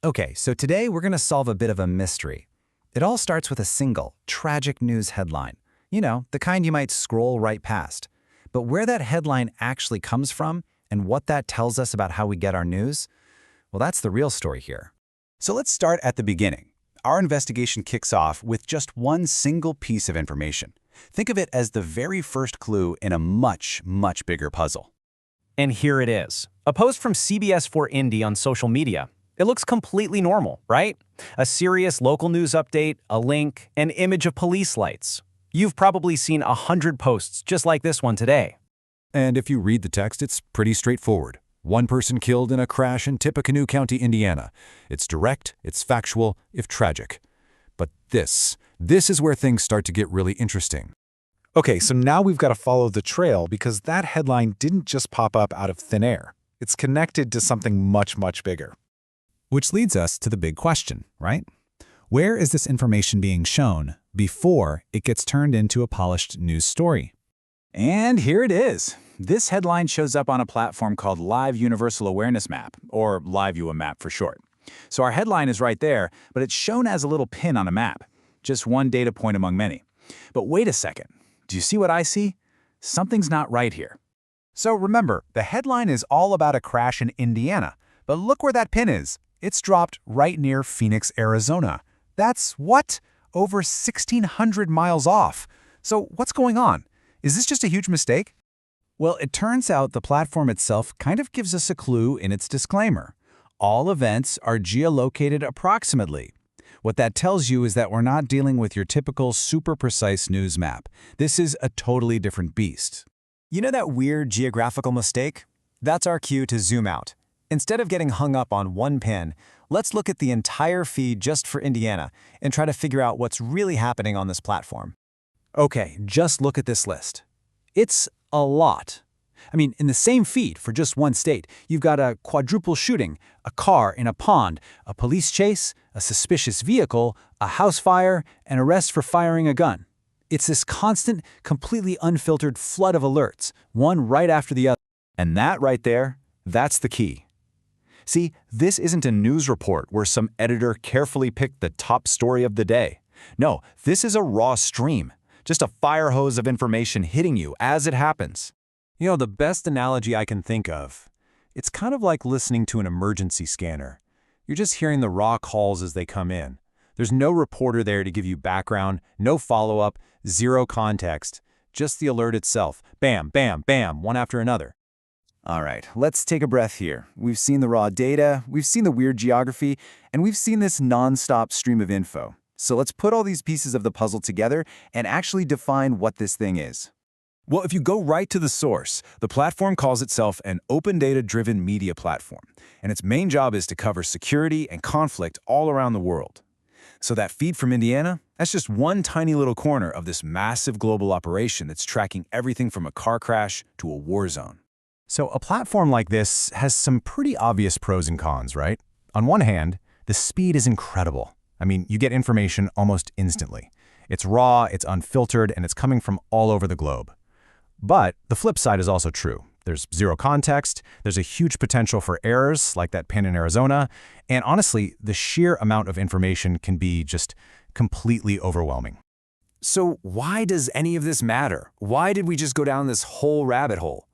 Okay, so today we're going to solve a bit of a mystery. It all starts with a single, tragic news headline. You know, the kind you might scroll right past. But where that headline actually comes from and what that tells us about how we get our news, well, that's the real story here. So let's start at the beginning. Our investigation kicks off with just one single piece of information. Think of it as the very first clue in a much, much bigger puzzle. And here it is. A post from CBS 4 Indy on social media. It looks completely normal, right? A serious local news update, a link, an image of police lights. You've probably seen 100 posts just like this one today. And if you read the text, it's pretty straightforward. One person killed in a crash in Tippecanoe County, Indiana. It's direct, it's factual, if tragic. But this is where things start to get really interesting. Okay, so now we've got to follow the trail because that headline didn't just pop up out of thin air. It's connected to something much, much bigger. Which leads us to the big question, right? Where is this information being shown before it gets turned into a polished news story? And here it is. This headline shows up on a platform called Live Universal Awareness Map, or Liveuamap for short. So our headline is right there, but it's shown as a little pin on a map. Just one data point among many. But wait a second. Do you see what I see? Something's not right here. So remember, the headline is all about a crash in Indiana. But look where that pin is. It's dropped right near Phoenix, Arizona. That's what? Over 1,600 miles off. So what's going on? Is this just a huge mistake? Well, it turns out the platform itself kind of gives us a clue in its disclaimer. All events are geolocated approximately. What that tells you is that we're not dealing with your typical super precise news map. This is a totally different beast. You know that weird geographical mistake? That's our cue to zoom out. Instead of getting hung up on one pin, let's look at the entire feed just for Indiana and try to figure out what's really happening on this platform. Okay, just look at this list. It's a lot. I mean, in the same feed for just one state, you've got a quadruple shooting, a car in a pond, a police chase, a suspicious vehicle, a house fire, and arrest for firing a gun. It's this constant, completely unfiltered flood of alerts, one right after the other. And that right there, that's the key. See, this isn't a news report where some editor carefully picked the top story of the day. No, this is a raw stream, just a fire hose of information hitting you as it happens. You know, the best analogy I can think of, it's kind of like listening to an emergency scanner. You're just hearing the raw calls as they come in. There's no reporter there to give you background, no follow-up, zero context, just the alert itself. Bam, bam, bam, one after another. All right, let's take a breath here. We've seen the raw data, we've seen the weird geography, and we've seen this non-stop stream of info. So let's put all these pieces of the puzzle together and actually define what this thing is. Well, if you go right to the source, the platform calls itself an open data-driven media platform, and its main job is to cover security and conflict all around the world. So that feed from Indiana, that's just one tiny little corner of this massive global operation that's tracking everything from a car crash to a war zone. So a platform like this has some pretty obvious pros and cons, right? On one hand, the speed is incredible. I mean, you get information almost instantly. It's raw, it's unfiltered, and it's coming from all over the globe. But the flip side is also true. There's zero context, there's a huge potential for errors like that pin in Arizona, and honestly, the sheer amount of information can be just completely overwhelming. So why does any of this matter? Why did we just go down this whole rabbit hole?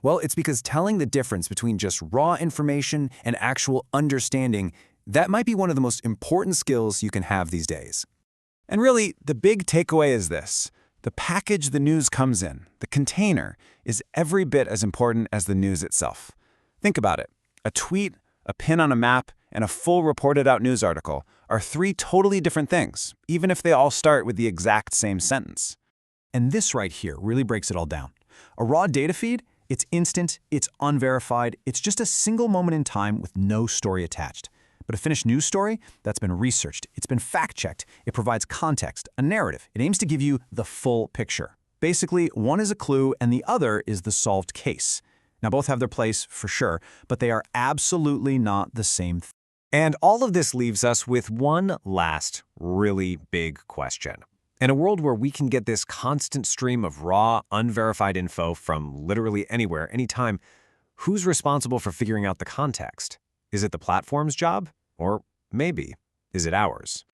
Well, it's because telling the difference between just raw information and actual understanding, that might be one of the most important skills you can have these days. And really, the big takeaway is this. The package the news comes in, the container, is every bit as important as the news itself. Think about it. A tweet, a pin on a map, and a full reported-out news article are three totally different things, even if they all start with the exact same sentence. And this right here really breaks it all down. A raw data feed, it's instant, it's unverified, it's just a single moment in time with no story attached. But a finished news story, that's been researched, it's been fact-checked, it provides context, a narrative. It aims to give you the full picture. Basically, one is a clue and the other is the solved case. Now, both have their place, for sure, but they are absolutely not the same thing. And all of this leaves us with one last really big question. In a world where we can get this constant stream of raw, unverified info from literally anywhere, anytime, who's responsible for figuring out the context? Is it the platform's job? Or Maybe. Is it ours?